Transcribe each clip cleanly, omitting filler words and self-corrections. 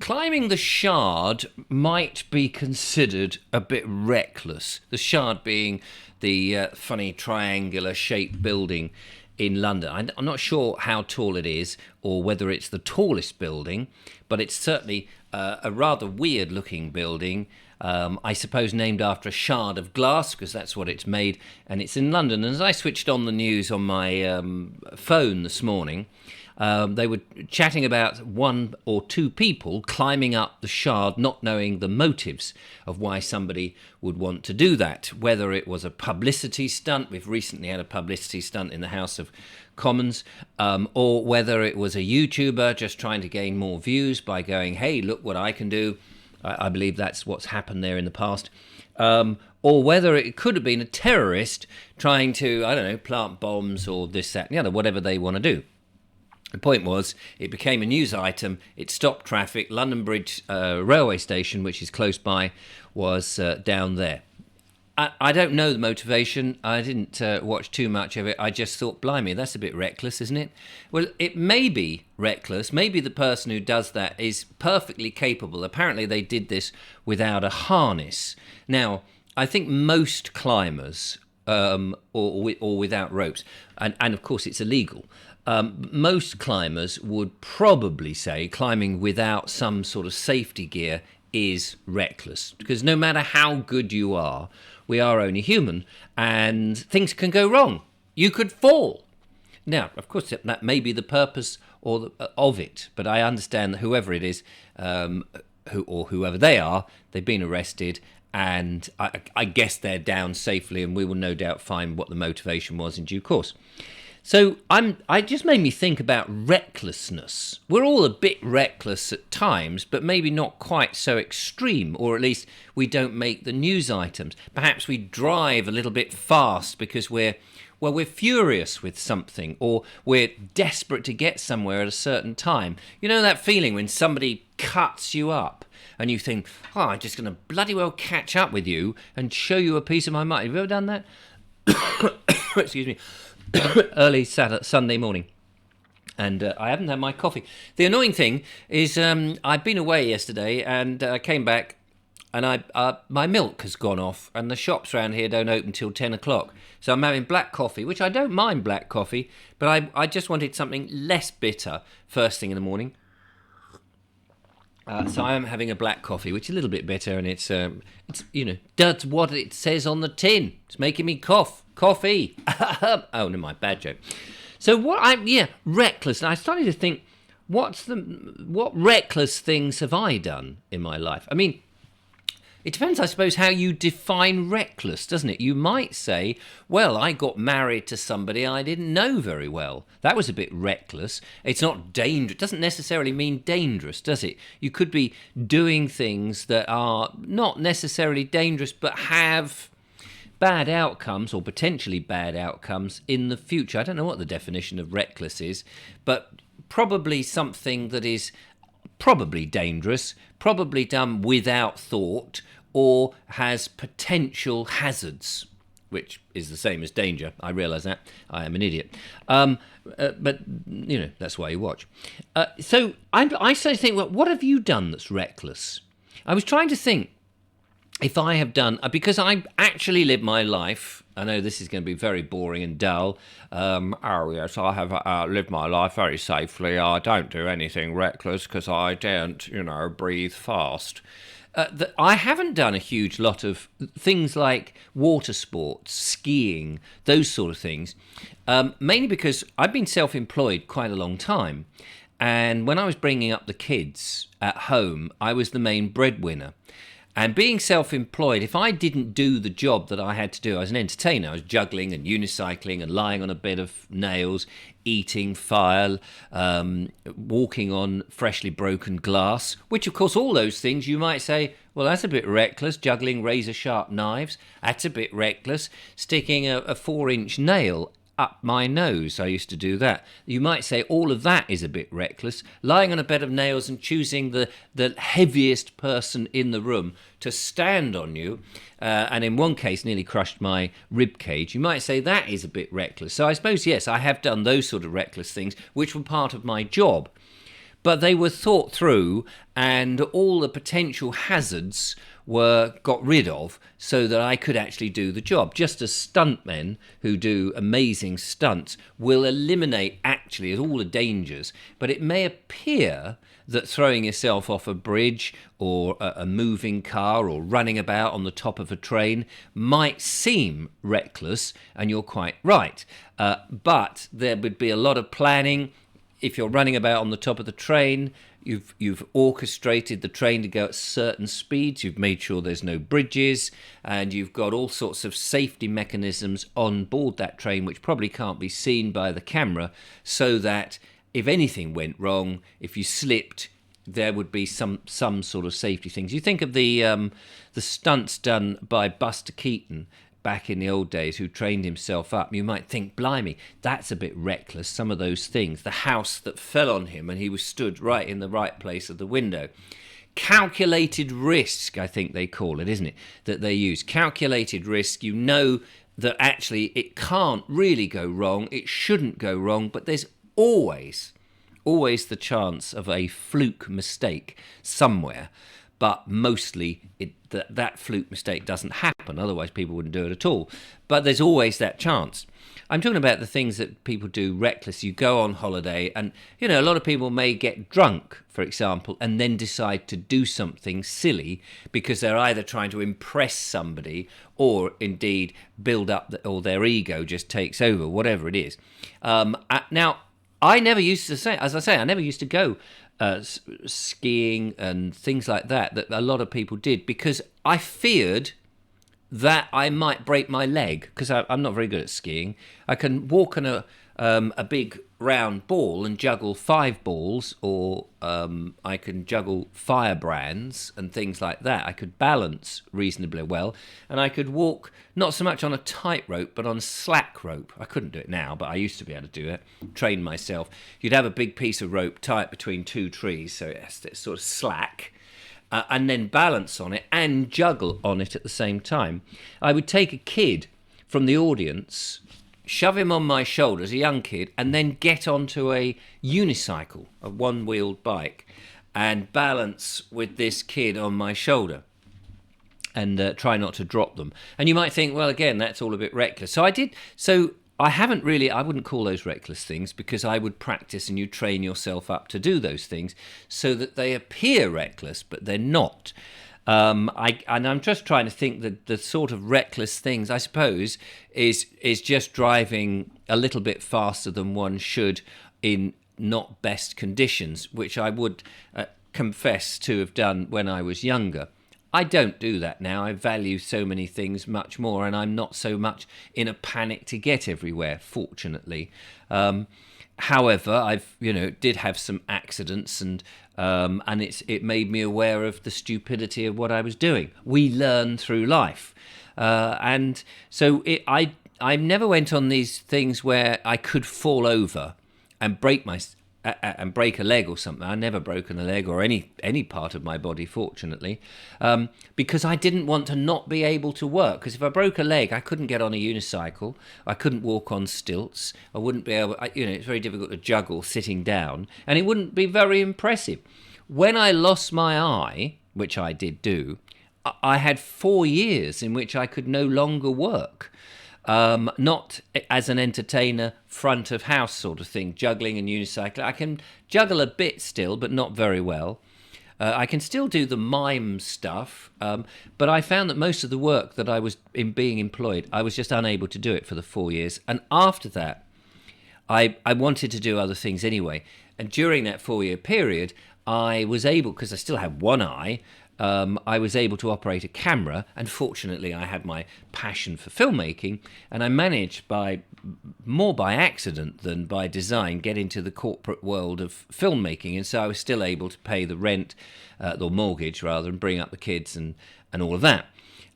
Climbing the Shard might be considered a bit reckless. The Shard being the funny triangular shaped building in London. I'm not sure how tall it is or whether it's the tallest building, but it's certainly a rather weird looking building. I suppose named after a shard of glass, because that's what it's made, and it's in London. And as I switched on the news on my phone this morning, they were chatting about one or two people climbing up the Shard, not knowing the motives of why somebody would want to do that. Whether it was a publicity stunt, we've recently had a publicity stunt in the House of Commons, or whether it was a YouTuber just trying to gain more views by going, hey, look what I can do. I believe that's what's happened there in the past. Or whether it could have been a terrorist trying to, I don't know, plant bombs or this, that, and the other, whatever they want to do. The point was, it became a news item, it stopped traffic. London Bridge railway station, which is close by, was down there. I don't know the motivation. I didn't watch too much of it. I just thought, blimey, that's a bit reckless, isn't it? Well, it may be reckless. Maybe the person who does that is perfectly capable. Apparently, they did this without a harness. Now, I think most climbers, or without ropes, and of course it's illegal, most climbers would probably say climbing without some sort of safety gear is reckless, because no matter how good you are, we are only human and things can go wrong. You could fall. Now, of course, that may be the purpose of it, but I understand that whoever it is, whoever they are, they've been arrested, and I guess they're down safely, and we will no doubt find what the motivation was in due course. So it just made me think about recklessness. We're all a bit reckless at times, but maybe not quite so extreme, or at least we don't make the news items. Perhaps we drive a little bit fast because we're furious with something, or we're desperate to get somewhere at a certain time. You know that feeling when somebody cuts you up and you think, oh, I'm just going to bloody well catch up with you and show you a piece of my mind. Have you ever done that? Excuse me. Early Sunday morning, and I haven't had my coffee. The annoying thing is I'd been away yesterday, and I came back, and my milk has gone off, and the shops around here don't open till 10 o'clock. So I'm having black coffee, which I don't mind black coffee, but I just wanted something less bitter first thing in the morning. So I am having a black coffee, which is a little bit bitter, and it's does what it says on the tin. It's making me cough. Coffee. Oh, no, my bad joke. So reckless. And I started to think, what reckless things have I done in my life? I mean, it depends, I suppose, how you define reckless, doesn't it? You might say, well, I got married to somebody I didn't know very well. That was a bit reckless. It's not dangerous. It doesn't necessarily mean dangerous, does it? You could be doing things that are not necessarily dangerous, but have bad outcomes, or potentially bad outcomes, in the future. I don't know what the definition of reckless is, but probably something that is probably dangerous, probably done without thought, or has potential hazards, which is the same as danger. I realise that. I am an idiot. But, that's why you watch. So I started to think, well, what have you done that's reckless? I was trying to think if I have done, because I actually live my life. I know this is going to be very boring and dull. Oh, yes, I have lived my life very safely. I don't do anything reckless because I don't, breathe fast. I haven't done a huge lot of things like water sports, skiing, those sort of things, mainly because I've been self-employed quite a long time. And when I was bringing up the kids at home, I was the main breadwinner. And being self-employed, if I didn't do the job that I had to do, I was an entertainer. I was juggling and unicycling and lying on a bed of nails, eating fire, walking on freshly broken glass, which, of course, all those things you might say, well, that's a bit reckless. Juggling razor-sharp knives, that's a bit reckless. Sticking a 4-inch nail up my nose, I used to do that. You might say all of that is a bit reckless. Lying on a bed of nails and choosing the heaviest person in the room to stand on you, and in one case nearly crushed my rib cage. You might say that is a bit reckless. So I suppose, yes, I have done those sort of reckless things, which were part of my job. but they were thought through, and all the potential hazards were got rid of so that I could actually do the job. Just as stuntmen who do amazing stunts will eliminate actually all the dangers, but it may appear that throwing yourself off a bridge or a moving car or running about on the top of a train might seem reckless, and you're quite right. But there would be a lot of planning. If you're running about on the top of the train, you've orchestrated the train to go at certain speeds, you've made sure there's no bridges, and you've got all sorts of safety mechanisms on board that train which probably can't be seen by the camera, so that if anything went wrong, if you slipped, there would be some sort of safety things. You think of the stunts done by Buster Keaton back in the old days, who trained himself up. You might think, blimey, that's a bit reckless, some of those things. The house that fell on him and he was stood right in the right place of the window. Calculated risk, I think they call it, isn't it, that they use. Calculated risk, you know that actually it can't really go wrong, it shouldn't go wrong, but there's always the chance of a fluke mistake somewhere. But mostly that fluke mistake doesn't happen, otherwise people wouldn't do it at all. But there's always that chance. I'm talking about the things that people do reckless. You go on holiday and, a lot of people may get drunk, for example, and then decide to do something silly because they're either trying to impress somebody or indeed build up, or their ego just takes over, whatever it is. Now, I never used to say, as I say, I never used to go skiing and things like that a lot of people did, because I feared that I might break my leg, because I'm not very good at skiing. I can walk on a big round ball and juggle 5 balls, or I can juggle firebrands and things like that. I could balance reasonably well, and I could walk not so much on a tightrope but on slack rope. I couldn't do it now, but I used to be able to do it, train myself. You'd have a big piece of rope, tie it between 2 trees so it's sort of slack, and then balance on it and juggle on it at the same time. I would take a kid from the audience, shove him on my shoulder as a young kid, and then get onto a unicycle, a one-wheeled bike, and balance with this kid on my shoulder and try not to drop them. And you might think, well, again, that's all a bit reckless. So I did. So I wouldn't call those reckless things, because I would practice and you train yourself up to do those things so that they appear reckless, but they're not. I'm just trying to think that the sort of reckless things, I suppose, is just driving a little bit faster than one should in not best conditions, which I would confess to have done when I was younger. I don't do that now. I value so many things much more, and I'm not so much in a panic to get everywhere, fortunately. However, I've did have some accidents, and it made me aware of the stupidity of what I was doing. We learn through life, and so I never went on these things where I could fall over and break a leg or something. I never broken a leg or any part of my body, fortunately, because I didn't want to not be able to work. Because if I broke a leg, I couldn't get on a unicycle, I couldn't walk on stilts, I wouldn't be able. It's very difficult to juggle sitting down, and it wouldn't be very impressive. When I lost my eye, which I did do, I had 4 years in which I could no longer work. Not as an entertainer, front of house sort of thing, juggling and unicycle. I can juggle a bit still, but not very well. I can still do the mime stuff, but I found that most of the work that I was being employed, I was just unable to do it for the 4 years. And after that, I wanted to do other things anyway. And during that 4-year period, I was able, because I still had one eye, I was able to operate a camera, and fortunately I had my passion for filmmaking, and I managed more by accident than by design get into the corporate world of filmmaking, and so I was still able to pay the rent, or mortgage rather, and bring up the kids and all of that.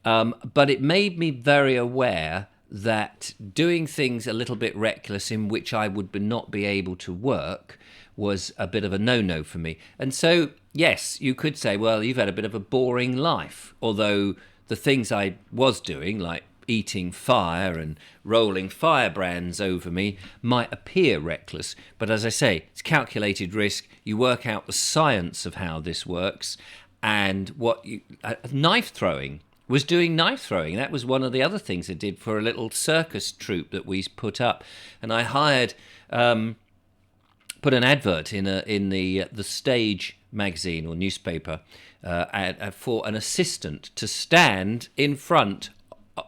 But it made me very aware that doing things a little bit reckless in which I would not be able to work was a bit of a no-no for me. And so, yes, you could say, well, you've had a bit of a boring life, although the things I was doing, like eating fire and rolling firebrands over me might appear reckless. But as I say, it's calculated risk. You work out the science of how this works. And knife throwing was doing knife throwing. That was one of the other things I did for a little circus troupe that we put up. And I hired, put an advert in the Stage magazine or newspaper for an assistant to stand in front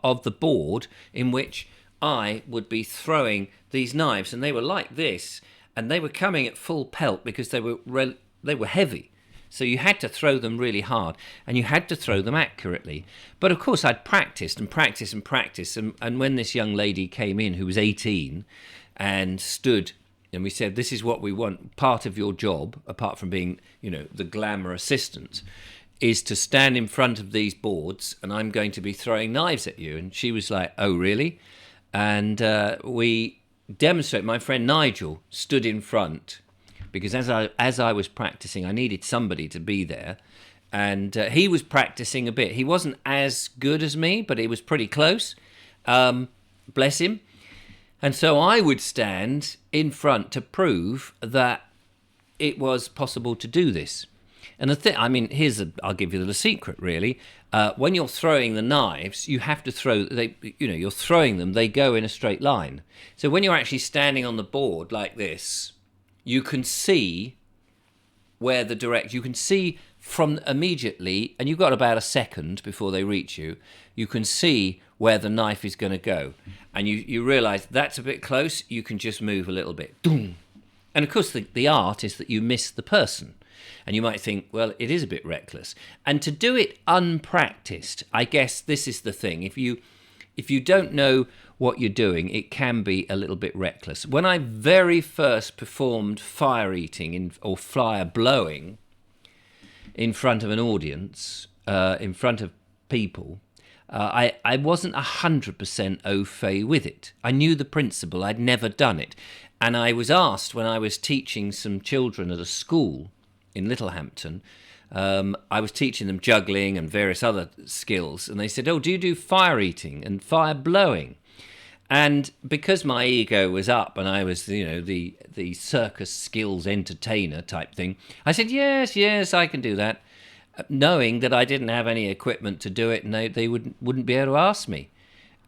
of the board in which I would be throwing these knives, and they were like this, and they were coming at full pelt because they were heavy. So you had to throw them really hard, and you had to throw them accurately. But of course, I'd practiced and practiced and practiced, and when this young lady came in, who was 18, and stood, and we said, "This is what we want. Part of your job, apart from being, the glamour assistant, is to stand in front of these boards, and I'm going to be throwing knives at you." And she was like, "Oh, really?" And we demonstrated. My friend Nigel stood in front, because as I was practicing, I needed somebody to be there. And he was practicing a bit. He wasn't as good as me, but he was pretty close. Bless him. And so I would stand in front to prove that it was possible to do this. And I'll give you the secret, really. When you're throwing the knives, you have to throw. You're throwing them. They go in a straight line. So when you're actually standing on the board like this, you can see where you can see from immediately, and you've got about a second before they reach you. You can see where the knife is going to go, and you realise that's a bit close. You can just move a little bit. Boom. And of course, the art is that you miss the person. And you might think, well, it is a bit reckless. And to do it unpracticed, I guess this is the thing. If you don't know what you're doing, it can be a little bit reckless. When I very first performed fire eating or fire blowing in front of an audience, in front of people, I wasn't 100% au fait with it. I knew the principle. I'd never done it. And I was asked when I was teaching some children at a school in Littlehampton, I was teaching them juggling and various other skills, and they said, "Oh, do you do fire eating and fire blowing?" And because my ego was up and I was, the circus skills entertainer type thing, I said, yes, I can do that, knowing that I didn't have any equipment to do it, and they wouldn't be able to ask me.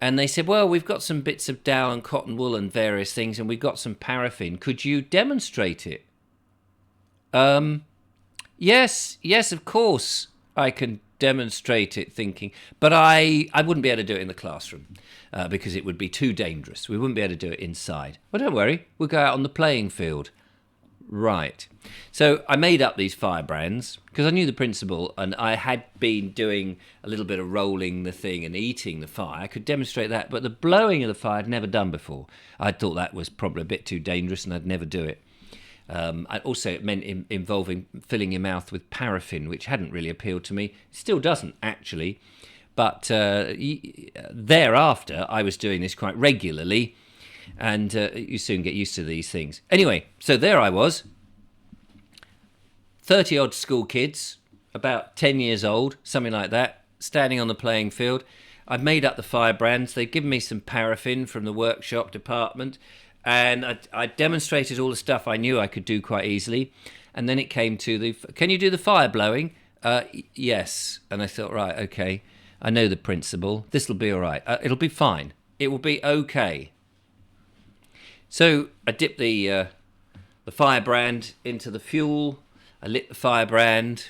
And they said, "Well, we've got some bits of dowel and cotton wool and various things, and we've got some paraffin. Could you demonstrate it?" Yes, of course I can demonstrate it, thinking, but I wouldn't be able to do it in the classroom because it would be too dangerous. We wouldn't be able to do it inside. Well, don't worry, we'll go out on the playing field. Right. So I made up these firebrands because I knew the principle, and I had been doing a little bit of rolling the thing and eating the fire. I could demonstrate that, but the blowing of the fire I'd never done before. I thought that was probably a bit too dangerous and I'd never do it. Also, it meant involving filling your mouth with paraffin, which hadn't really appealed to me. It still doesn't, actually. But thereafter, I was doing this quite regularly, and you soon get used to these things. Anyway, so there I was, 30-odd school kids, about 10 years old, something like that, standing on the playing field. I'd made up the firebrands. They'd given me some paraffin from the workshop department, and I demonstrated all the stuff I knew I could do quite easily. And then it came to can you do the fire blowing? Yes. And I thought, right, okay, I know the principle. This will be all right. It'll be fine. It will be okay. So I dipped the firebrand into the fuel. I lit the firebrand.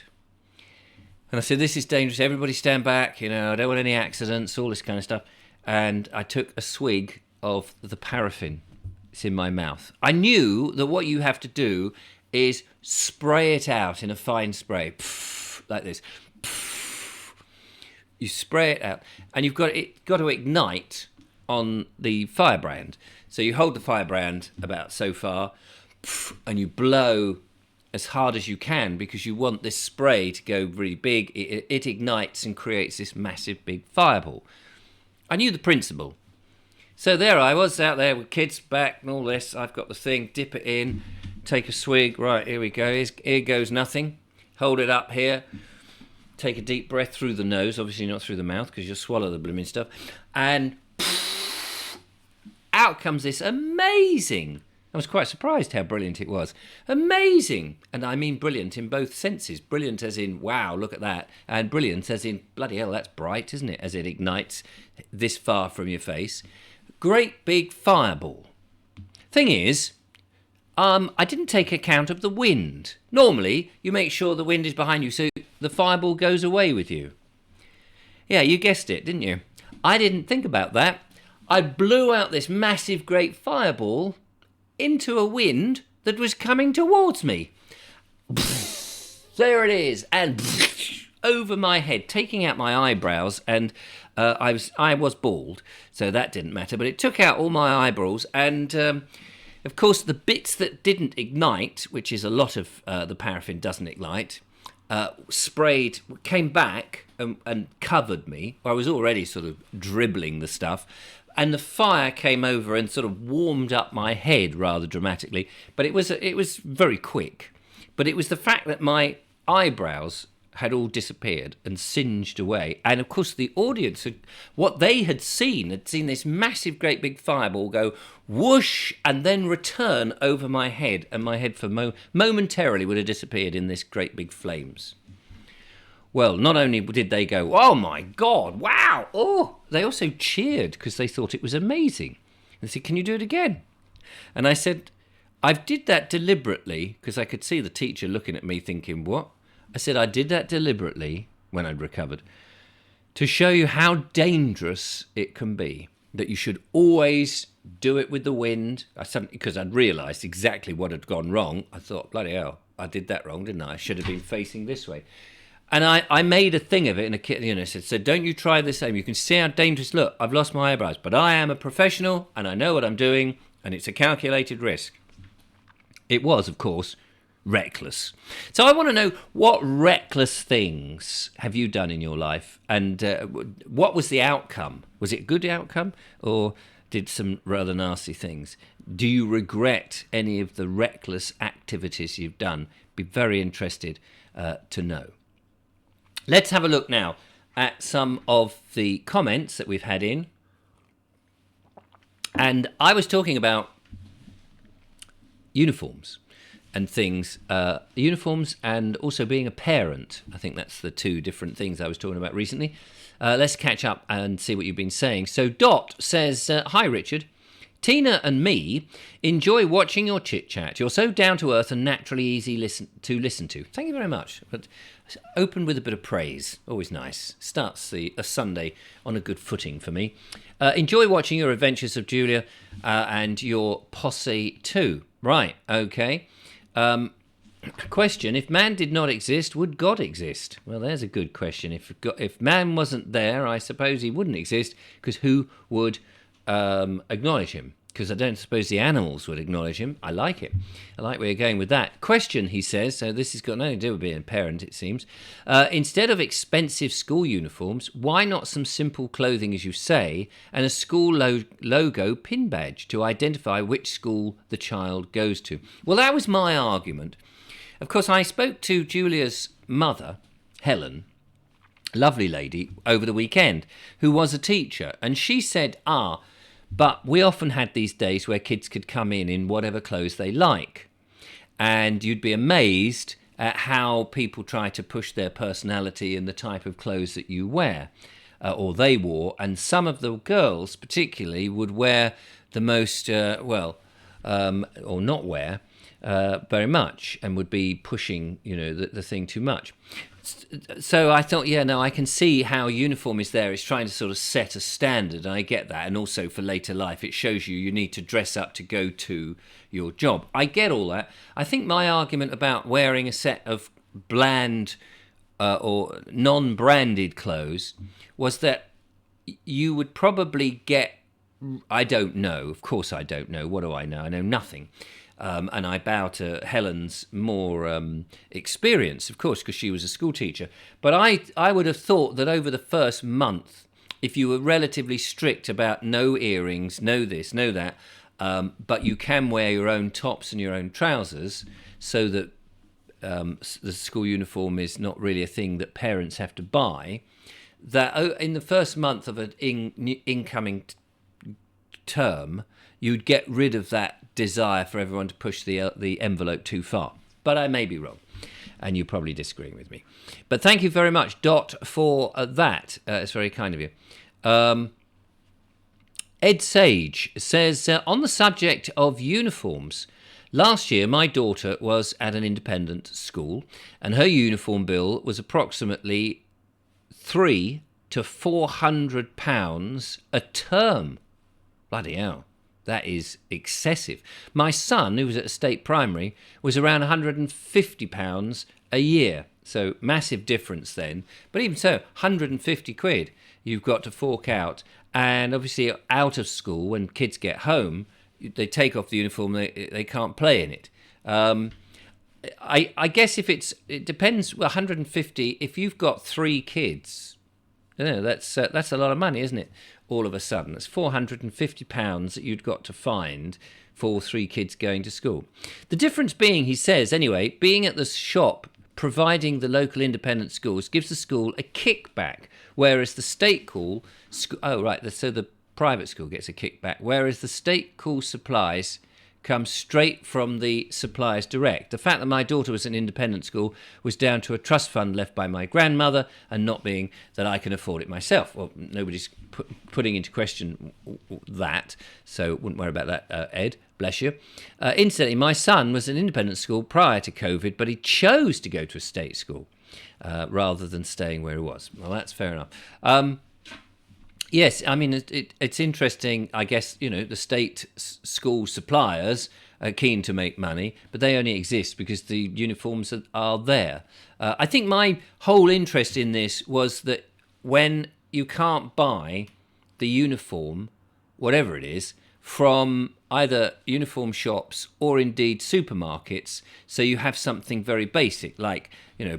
And I said, "This is dangerous. Everybody stand back. I don't want any accidents, all this kind of stuff." And I took a swig of the paraffin. It's in my mouth. I knew that what you have to do is spray it out in a fine spray, like this. You spray it out, and you've got to ignite on the firebrand. So you hold the firebrand about so far, and you blow as hard as you can because you want this spray to go really big. It ignites and creates this massive big fireball. I knew the principle. So there I was out there with kids back and all this. I've got the thing, dip it in, take a swig. Right, here we go. Here goes nothing. Hold it up here. take a deep breath through the nose, obviously not through the mouth because you'll swallow the blooming stuff, and out comes this amazing. I was quite surprised how brilliant it was. Amazing. And I mean brilliant in both senses. Brilliant as in, wow, look at that. And brilliant as in, bloody hell, that's bright, isn't it? As it ignites this far from your face. Great big fireball. Thing is, I didn't take account of the wind. Normally, you make sure the wind is behind you so the fireball goes away with you. Yeah, you guessed it, didn't you? I didn't think about that. I blew out this massive, great fireball into a wind that was coming towards me. There it is, and over my head, taking out my eyebrows, and I was bald, so that didn't matter, but it took out all my eyebrows, and of course the bits that didn't ignite, which is a lot of the paraffin doesn't ignite, sprayed, came back and covered me. I was already sort of dribbling the stuff, and the fire came over and sort of warmed up my head rather dramatically. But it was very quick. But it was the fact that my eyebrows had all disappeared and singed away. And of course the audience, what they had seen this massive great big fireball go whoosh and then return over my head, and my head for momentarily would have disappeared in this great big flames. Well, not only did they go, oh my God, wow, oh, they also cheered because they thought it was amazing. They said, can you do it again? And I said, I did that deliberately, because I could see the teacher looking at me thinking, what? I said, I did that deliberately, when I'd recovered, to show you how dangerous it can be, that you should always do it with the wind. Because I'd realised exactly what had gone wrong. I thought, bloody hell, I did that wrong, didn't I? I should have been facing this way. And I made a thing of it, and a kid, said, so don't you try the same. You can see how dangerous. Look, I've lost my eyebrows, but I am a professional, and I know what I'm doing, and it's a calculated risk. It was, of course, reckless. So I want to know, what reckless things have you done in your life, and what was the outcome? Was it a good outcome, or did some rather nasty things? Do you regret any of the reckless activities you've done? Be very interested to know. Let's have a look now at some of the comments that we've had in. And I was talking about uniforms and things, uniforms and also being a parent. I think that's the two different things I was talking about recently. Let's catch up and see what you've been saying. So Dot says, hi Richard. Tina and me enjoy watching your chit-chat. You're so down-to-earth and naturally easy to listen to. Thank you very much. But open with a bit of praise. Always nice. Starts a Sunday on a good footing for me. Enjoy watching your adventures of Julia and your posse too. Right, okay. Question, if man did not exist, would God exist? Well, there's a good question. If man wasn't there, I suppose he wouldn't exist, because who would acknowledge him? Because I don't suppose the animals would acknowledge him. I like it. I like where you're going with that. Question, he says, so this has got nothing to do with being a parent, it seems. Instead of expensive school uniforms, why not some simple clothing, as you say, and a school logo pin badge to identify which school the child goes to? Well, that was my argument. Of course, I spoke to Julia's mother, Helen, lovely lady, over the weekend, who was a teacher, and she said, but we often had these days where kids could come in whatever clothes they like. And you'd be amazed at how people try to push their personality in the type of clothes that you wear, or they wore. And some of the girls particularly would wear the most, or not wear very much, and would be pushing, the thing too much. So I thought, I can see how uniform is there. It's trying to sort of set a standard, and I get that. And also for later life, it shows you need to dress up to go to your job. I get all that. I think my argument about wearing a set of bland or non-branded clothes was that you would probably get, I don't know, of course I don't know, what do I know? I know nothing. And I bow to Helen's more experience, of course, because she was a school teacher. But I would have thought that over the first month, if you were relatively strict about no earrings, no this, no that, but you can wear your own tops and your own trousers, so that the school uniform is not really a thing that parents have to buy, that in the first month of an incoming term, you'd get rid of that desire for everyone to push the envelope too far. But I may be wrong, and you're probably disagreeing with me. But thank you very much, Dot, for that. It's very kind of you. Ed Sage says, on the subject of uniforms, last year my daughter was at an independent school and her uniform bill was approximately £300 to £400 a term. Bloody hell, that is excessive. My son, who was at a state primary, was around £150 a year. So massive difference then. But even so, 150 quid you've got to fork out. And obviously out of school, when kids get home, they take off the uniform, they can't play in it. I guess it depends, 150, if you've got 3 kids, that's a lot of money, isn't it? All of a sudden, it's £450 that you'd got to find for 3 kids going to school. The difference being, he says anyway, being at the shop, providing the local independent schools gives the school a kickback, whereas the state school, so the private school gets a kickback, whereas the state school supplies come straight from the suppliers direct. The fact that my daughter was an independent school was down to a trust fund left by my grandmother and not being that I can afford it myself. Well, nobody's putting into question that, so wouldn't worry about that, Ed. Bless you. Incidentally, my son was an independent school prior to COVID, but he chose to go to a state school rather than staying where he was. Well, that's fair enough. Yes, I mean, it's interesting, I guess, the state school suppliers are keen to make money, but they only exist because the uniforms are there. I think my whole interest in this was that when you can't buy the uniform, whatever it is, from either uniform shops or indeed supermarkets, so you have something very basic like,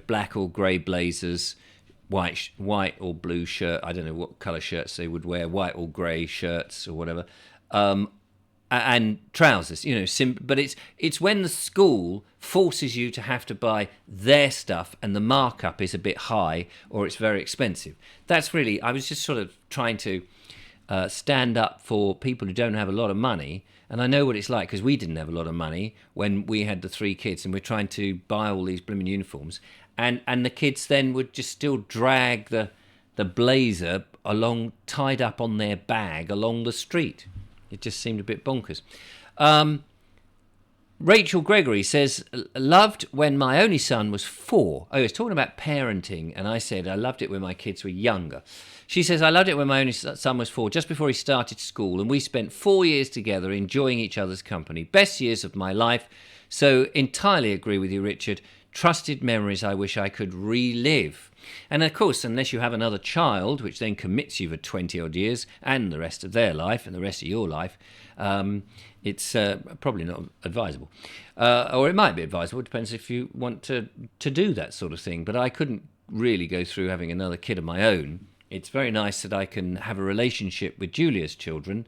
black or grey blazers, white or blue shirt. I don't know what colour shirts they would wear, white or grey shirts or whatever, and trousers. But it's when the school forces you to have to buy their stuff and the markup is a bit high or it's very expensive. That's really, I was just sort of trying to stand up for people who don't have a lot of money. And I know what it's like because we didn't have a lot of money when we had the 3 kids and we're trying to buy all these blooming uniforms. And the kids then would just still drag the blazer along, tied up on their bag along the street. It just seemed a bit bonkers. Rachel Gregory says, loved when my only son was 4. Oh, he was talking about parenting, and I said I loved it when my kids were younger. She says, I loved it when my only son was 4, just before he started school, and we spent 4 years together enjoying each other's company. Best years of my life. So entirely agree with you, Richard. Trusted memories I wish I could relive. And of course, unless you have another child, which then commits you for 20 odd years and the rest of their life and the rest of your life, it's probably not advisable. Or it might be advisable, it depends if you want to do that sort of thing. But I couldn't really go through having another kid of my own. It's very nice that I can have a relationship with Julia's children,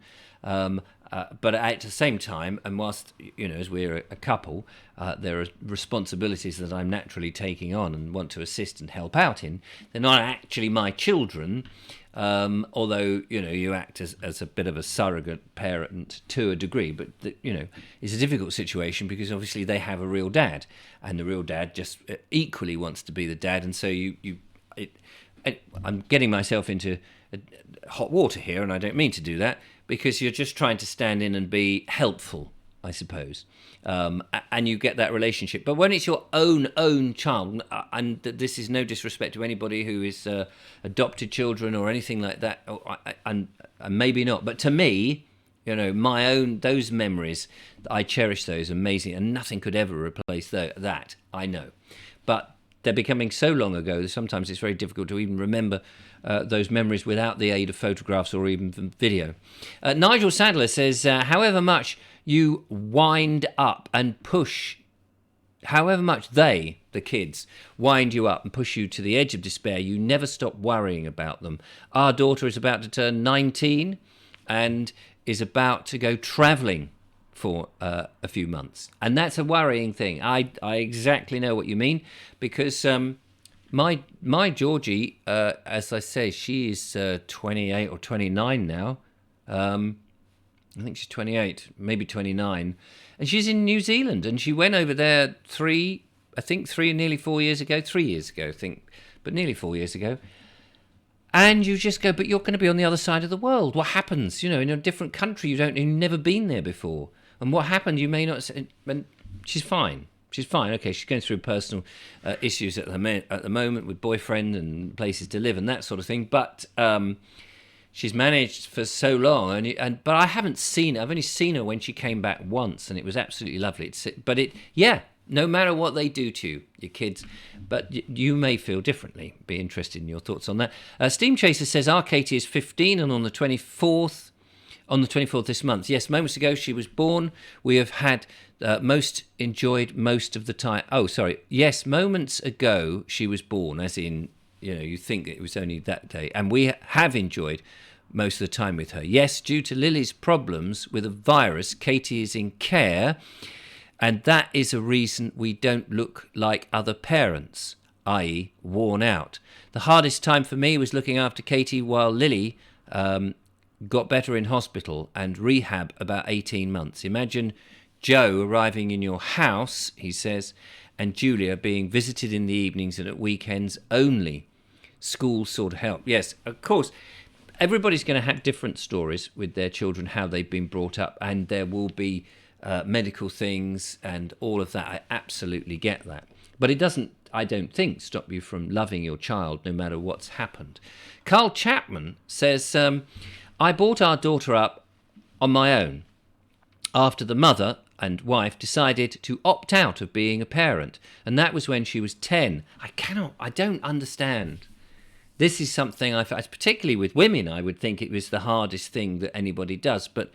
but at the same time, and whilst, as we're a couple, there are responsibilities that I'm naturally taking on and want to assist and help out in. They're not actually my children, although, you act as a bit of a surrogate parent to a degree. But, it's a difficult situation because obviously they have a real dad, and the real dad just equally wants to be the dad. And so I'm getting myself into hot water here, and I don't mean to do that, because you're just trying to stand in and be helpful, I suppose, and you get that relationship. But when it's your own child, and this is no disrespect to anybody who is adopted children or anything like that, and maybe not, but to me, my own, those memories, I cherish those, amazing, and nothing could ever replace that, I know. But they're becoming so long ago that sometimes it's very difficult to even remember those memories without the aid of photographs or even video. Nigel Sadler says, however much you wind up and push, however much the kids, wind you up and push you to the edge of despair, you never stop worrying about them. Our daughter is about to turn 19 and is about to go travelling for a few months, and that's a worrying thing. I exactly know what you mean, because my Georgie, as I say, she is 28 or 29 now. I think she's 28, maybe 29, and she's in New Zealand, and she went over there three and nearly 4 years ago, 3 years ago, I think, but nearly 4 years ago. And you just go, but you're going to be on the other side of the world. What happens? You know, in a different country, you've never been there before. And what happened? You may not. And she's fine. She's fine. Okay, she's going through personal issues at the moment with boyfriend and places to live and that sort of thing. But she's managed for so long, but I haven't seen her. I've only seen her when she came back once, and it was absolutely lovely. No matter what they do to you, your kids, but you may feel differently. Be interested in your thoughts on that. Steam Chaser says our Katie is 15, and on the 24th this month. Yes, moments ago she was born. We have had most enjoyed most of the time. Oh, sorry. Yes, moments ago she was born, as in, you think it was only that day, and we have enjoyed most of the time with her. Yes, due to Lily's problems with a virus, Katie is in care. And that is a reason we don't look like other parents, i.e. worn out. The hardest time for me was looking after Katie while Lily got better in hospital and rehab about 18 months. Imagine Joe arriving in your house, he says, and Julia being visited in the evenings and at weekends only. School sort of help. Yes, of course, everybody's going to have different stories with their children, how they've been brought up, and there will be medical things and all of that. I absolutely get that. But it doesn't, I don't think, stop you from loving your child no matter what's happened. Carl Chapman says, I brought our daughter up on my own after the mother and wife decided to opt out of being a parent. And that was when she was 10. I don't understand. This is something particularly with women, I would think it was the hardest thing that anybody does. But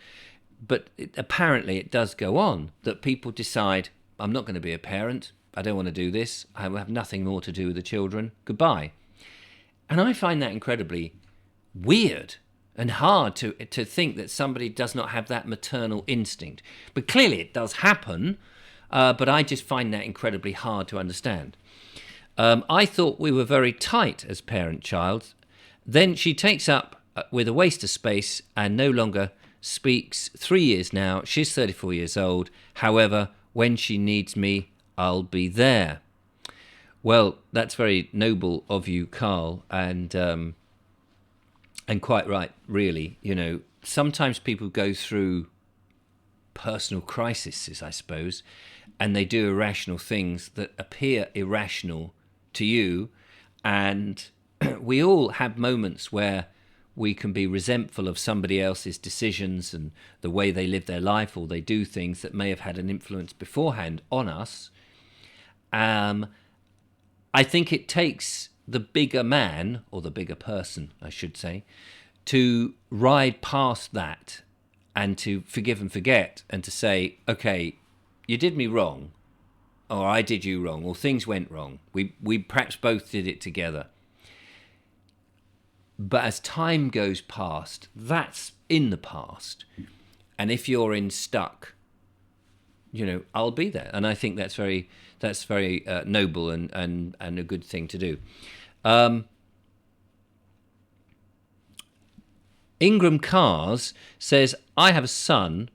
apparently it does go on, that people decide, I'm not going to be a parent, I don't want to do this, I will have nothing more to do with the children, goodbye. And I find that incredibly weird and hard to think that somebody does not have that maternal instinct. But clearly it does happen, but I just find that incredibly hard to understand. I thought we were very tight as parent-child. Then she takes up with a waste of space and no longer speaks. 3 years now. She's 34 years old. However, when she needs me, I'll be there. Well, that's very noble of you, Carl, and quite right, really. Sometimes people go through personal crises, I suppose, and they do irrational things that appear irrational to you, and we all have moments where we can be resentful of somebody else's decisions and the way they live their life, or they do things that may have had an influence beforehand on us. I think it takes the bigger man, or the bigger person, I should say, to ride past that and to forgive and forget and to say, okay, you did me wrong, or I did you wrong, or things went wrong. We perhaps both did it together. But as time goes past, that's in the past. And if you're stuck, I'll be there. And I think that's very noble and a good thing to do. Ingram Cars says, I have a son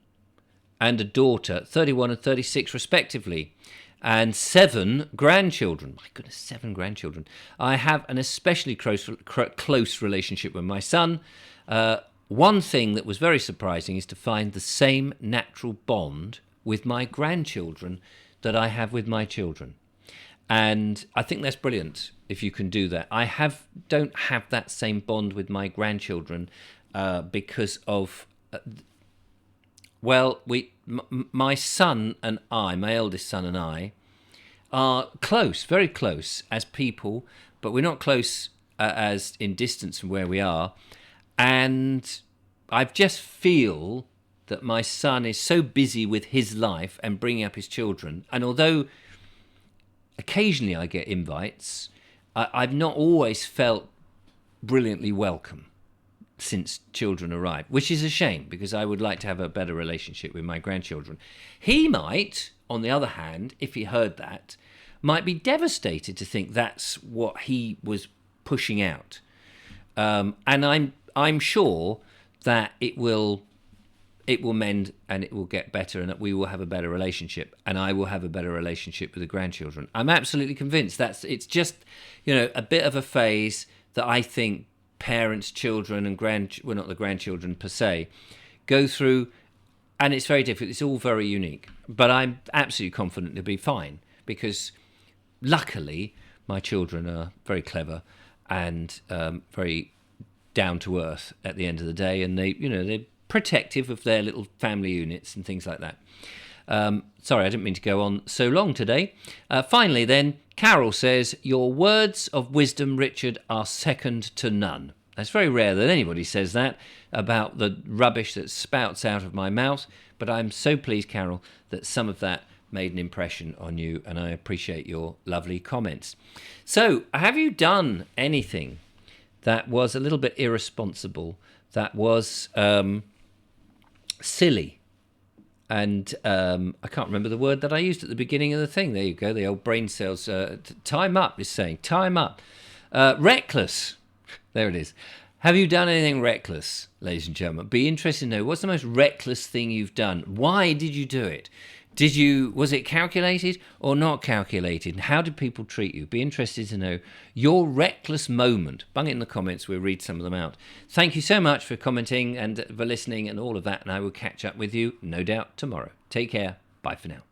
and a daughter, 31 and 36 respectively, and 7 grandchildren. My goodness, 7 grandchildren. I have an especially close relationship with my son. One thing that was very surprising is to find the same natural bond with my grandchildren that I have with my children. And I think that's brilliant if you can do that. I don't have that same bond with my grandchildren because of... my son and I, my eldest son and I, are close, very close as people, but we're not close as in distance from where we are. And I just feel that my son is so busy with his life and bringing up his children. And although occasionally I get invites, I've not always felt brilliantly welcome. since children arrived, which is a shame because I would like to have a better relationship with my grandchildren. He might, on the other hand, if he heard that, might be devastated to think that's what he was pushing out. And I'm sure that it will mend and it will get better and that we will have a better relationship and I will have a better relationship with the grandchildren. I'm absolutely convinced it's just, a bit of a phase that I think parents, children and not the grandchildren per se, go through, and it's very difficult. It's all very unique. But I'm absolutely confident it'll be fine because luckily my children are very clever and very down to earth at the end of the day, and they're protective of their little family units and things like that. Sorry, I didn't mean to go on so long today. Finally then, Carol says, your words of wisdom, Richard, are second to none. It's very rare that anybody says that about the rubbish that spouts out of my mouth, but I'm so pleased, Carol, that some of that made an impression on you, and I appreciate your lovely comments. So, have you done anything that was a little bit irresponsible, that was silly? And I can't remember the word that I used at the beginning of the thing. There you go, the old brain cells. Time up is saying, time up. Reckless. There it is. Have you done anything reckless, ladies and gentlemen? Be interested to know, what's the most reckless thing you've done? Why did you do it? Was it calculated or not calculated? And how did people treat you? Be interested to know your reckless moment. Bung it in the comments. We'll read some of them out. Thank you so much for commenting and for listening and all of that. And I will catch up with you, no doubt, tomorrow. Take care. Bye for now.